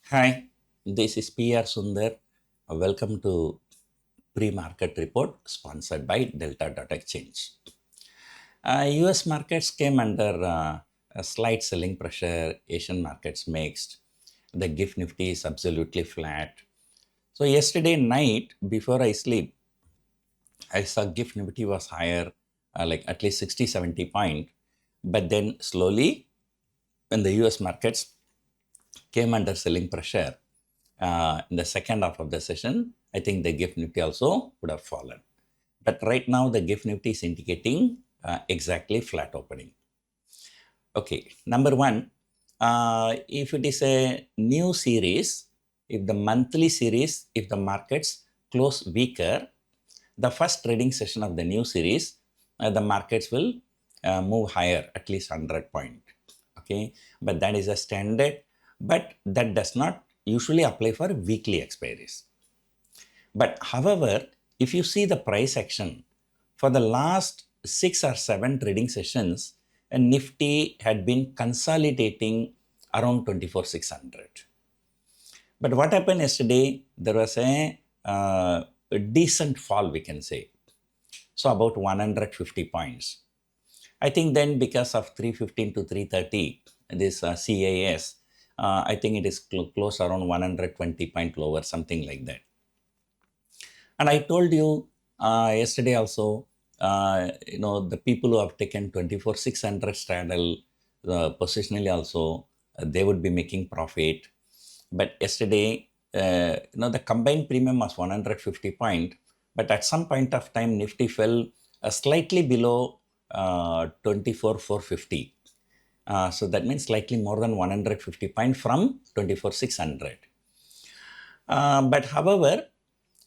Hi, this is PR Sundar. Welcome to pre-market report sponsored by Delta.exchange. US markets came under a slight selling pressure. Asian markets mixed. The GIFT Nifty is absolutely flat. So yesterday night before I sleep, I saw GIFT Nifty was higher, like at least 60, 70 point. But then slowly when the US markets came under selling pressure, in the second half of the session, I think the GIFT Nifty also would have fallen. But right now, the GIFT Nifty is indicating exactly flat opening. Okay, number one, if it is a new series, if the monthly series, if the markets close weaker, the first trading session of the new series, the markets will move higher, at least 100 point. Okay, but that is a standard, but that does not usually apply for weekly expiries. But however, if you see the price action for the last 6 or 7 trading sessions, a Nifty had been consolidating around 24,600. But what happened yesterday? There was a decent fall, we can say. So about 150 points. I think then because of 315 to 330, this CAS, I think it is close around 120 point lower, something like that. And I told you yesterday also, the people who have taken 24,600 straddle positionally also, they would be making profit. But yesterday, the combined premium was 150 point, but at some point of time, Nifty fell slightly below 24,450. So that means slightly more than 150 point from 24,600. But however,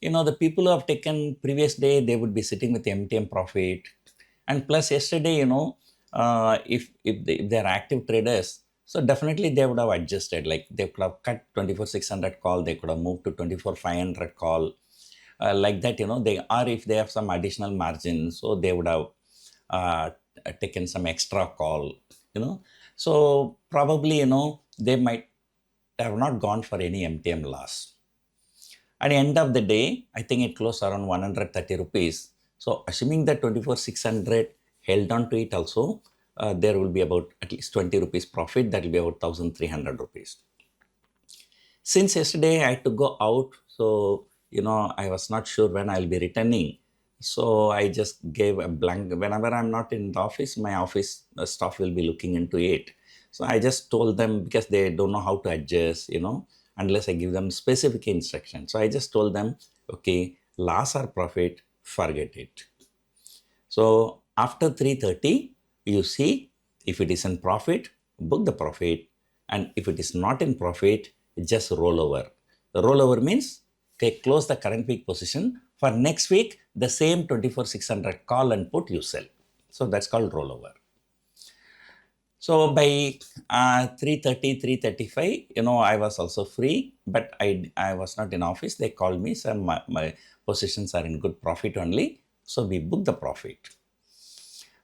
the people who have taken previous day, they would be sitting with MTM profit. And plus yesterday, if they're active traders, so definitely they would have adjusted. Like they could have cut 24,600 call, they could have moved to 24,500 call. Like that, if they have some additional margin, so they would have taken some extra call, So probably, they might have not gone for any MTM loss. At the end of the day, I think it closed around 130 rupees. So assuming that 24,600 held on to it also, there will be about at least 20 rupees profit. That will be about 1,300 rupees. Since yesterday I had to go out, so I was not sure when I'll be returning. So I just gave a blank. Whenever I'm not in the office, my office staff will be looking into it. So I just told them, because they don't know how to adjust, unless I give them specific instructions. So I just told them, okay, loss or profit, forget it. So after 3:30, you see if it is in profit, book the profit. And if it is not in profit, just roll over. The rollover means close the current week position. For next week, the same 24,600 call and put you sell. So that's called rollover. So by 3:30, 3:35, I was also free, but I was not in office. They called me, so my positions are in good profit only. So we booked the profit.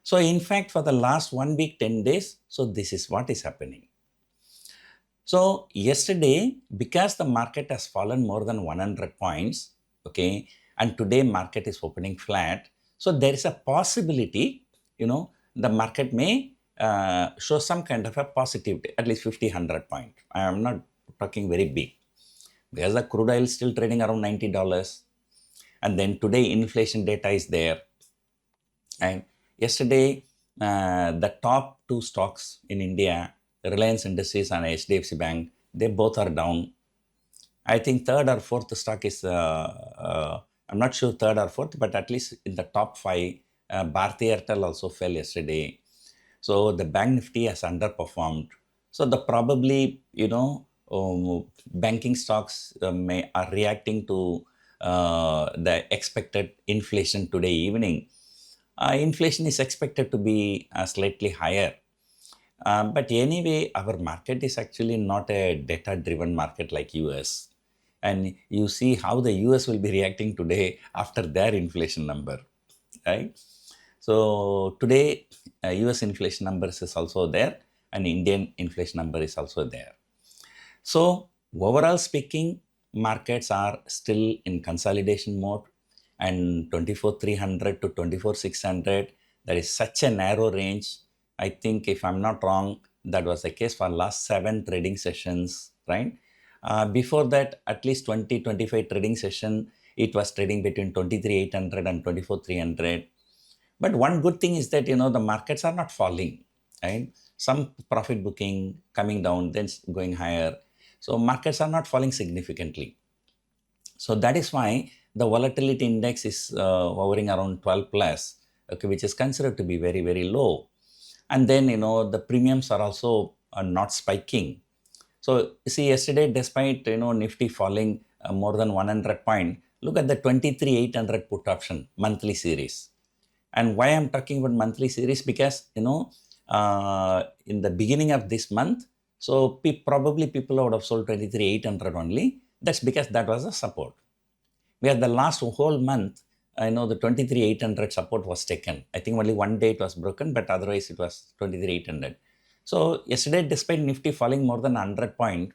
So in fact, for the last 1 week, 10 days, so this is what is happening. So yesterday, because the market has fallen more than 100 points, okay, and today market is opening flat, so there is a possibility, the market may show some kind of a positivity, at least 50, 100 point. I am not talking very big, because the crude oil is still trading around $90. And then today inflation data is there. And yesterday, the top 2 stocks in India, Reliance Industries and HDFC Bank, they both are down. I think third or fourth stock is, I'm not sure third or fourth, but at least in the top 5, Bharti Airtel also fell yesterday. So the Bank Nifty has underperformed. So the probably, banking stocks are reacting to the expected inflation today evening. Inflation is expected to be slightly higher. But anyway, our market is actually not a data-driven market like US. And you see how the US will be reacting today after their inflation number, right? So today, US inflation numbers is also there, and Indian inflation number is also there. So Overall speaking, markets are still in consolidation mode, and 24,300 to 24,600, that is such a narrow range. I think if I'm not wrong, that was the case for last 7 trading sessions, right? Before that, at least 20-25 trading session, it was trading between 23,800 and 24,300. But one good thing is that, the markets are not falling, right? Some profit booking coming down, then going higher. So markets are not falling significantly. So that is why the volatility index is hovering around 12 plus, okay, which is considered to be very, very low. And then, the premiums are also not spiking. So see, yesterday, despite, Nifty falling more than 100 point, look at the 23,800 put option monthly series. And why I'm talking about monthly series, because, in the beginning of this month, so probably people would have sold 23,800 only. That's because that was a support. Where the last whole month, I know the 23,800 support was taken. I think only one day it was broken, but otherwise it was 23,800. So yesterday, despite Nifty falling more than 100 point,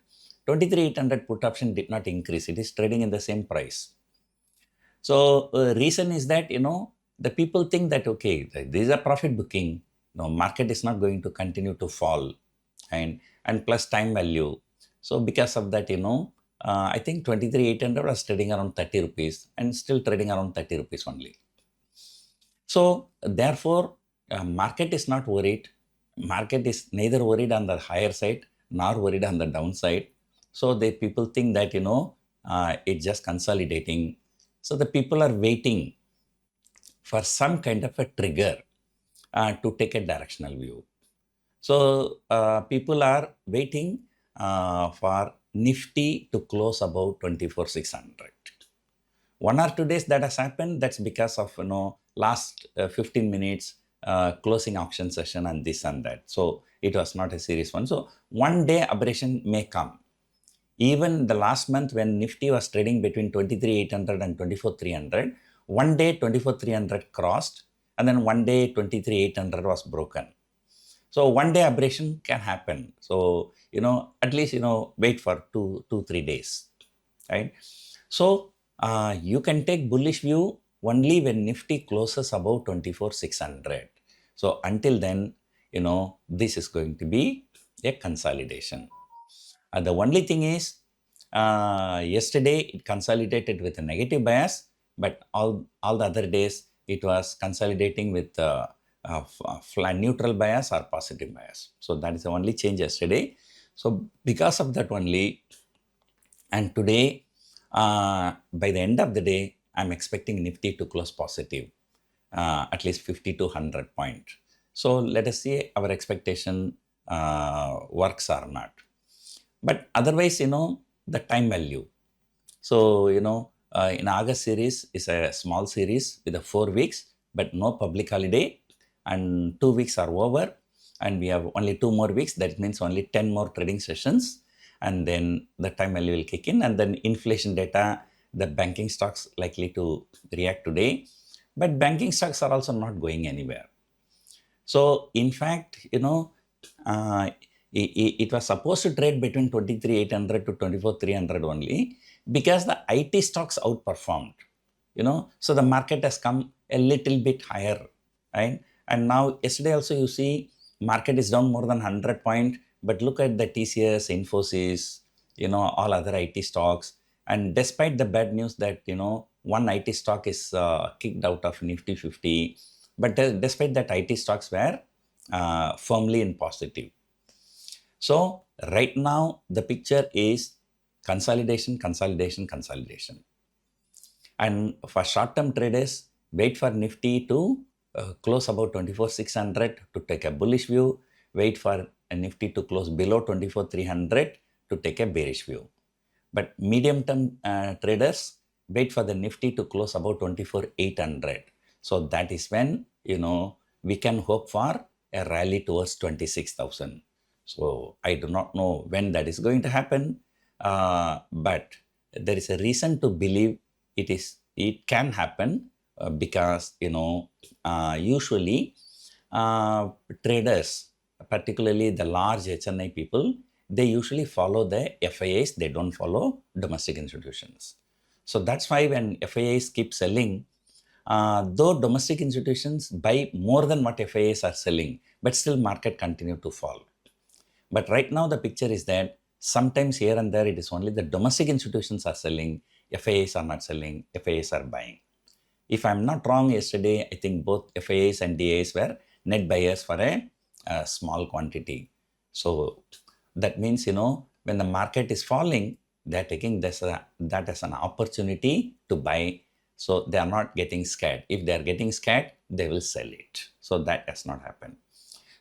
23,800 put option did not increase. It is trading in the same price. So reason is that, the people think that, okay, this is a profit booking. No, market is not going to continue to fall, and plus time value. So because of that, I think 23,800 was trading around 30 rupees and still trading around 30 rupees only. So therefore, market is not worried. Market is neither worried on the higher side nor worried on the downside. So the people think that, it's just consolidating. So the people are waiting for some kind of a trigger to take a directional view. So people are waiting for Nifty to close above 24,600. 1 or 2 days that has happened, that's because of, last 15 minutes closing auction session and this and that. So it was not a serious one. So one day aberration may come. Even the last month when Nifty was trading between 23,800 and 24,300, one day 24,300 crossed, and then one day 23,800 was broken. So one day aberration can happen. So, at least, wait for 2-3 days, right? So you can take bullish view only when Nifty closes above 24,600. So until then, this is going to be a consolidation. The only thing is, yesterday it consolidated with a negative bias, but all the other days it was consolidating with flat neutral bias or positive bias. So that is the only change yesterday. So because of that only, and today, by the end of the day, I'm expecting Nifty to close positive, at least 50 to 100 point. So let us see our expectation works or not. But otherwise, the time value. So, in August series is a small series with 4 weeks, but no public holiday, and 2 weeks are over, and we have only 2 more weeks. That means only 10 more trading sessions, and then the time value will kick in, and then inflation data, the banking stocks likely to react today, but banking stocks are also not going anywhere. So in fact, it was supposed to trade between 23,800 to 24,300 only, because the IT stocks outperformed, so the market has come a little bit higher, right? And now yesterday also you see market is down more than 100 point, but look at the TCS, Infosys, all other IT stocks. And despite the bad news that, one IT stock is kicked out of Nifty 50, but despite that, IT stocks were firmly in positive. So right now the picture is consolidation, consolidation, consolidation. And for short-term traders, wait for Nifty to close about 24,600 to take a bullish view. Wait for a Nifty to close below 24,300 to take a bearish view. But medium-term traders, wait for the Nifty to close about 24,800. So that is when, we can hope for a rally towards 26,000. So I do not know when that is going to happen, but there is a reason to believe it can happen, because, usually traders, particularly the large HNI people, they usually follow the FIIs, they don't follow domestic institutions. So that's why when FIIs keep selling, though domestic institutions buy more than what FIIs are selling, but still market continue to fall. But right now the picture is that sometimes here and there it is only the domestic institutions are selling, FIIs are not selling, FIIs are buying. If I'm not wrong, yesterday I think both FIIs and DIs were net buyers for a small quantity. So that means, when the market is falling, they're taking that as an opportunity to buy. So they are not getting scared. If they are getting scared, they will sell it. So that does not happen.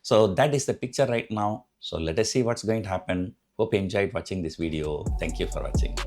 So that is the picture right now. So let us see what's going to happen. Hope you enjoyed watching this video. Thank you for watching.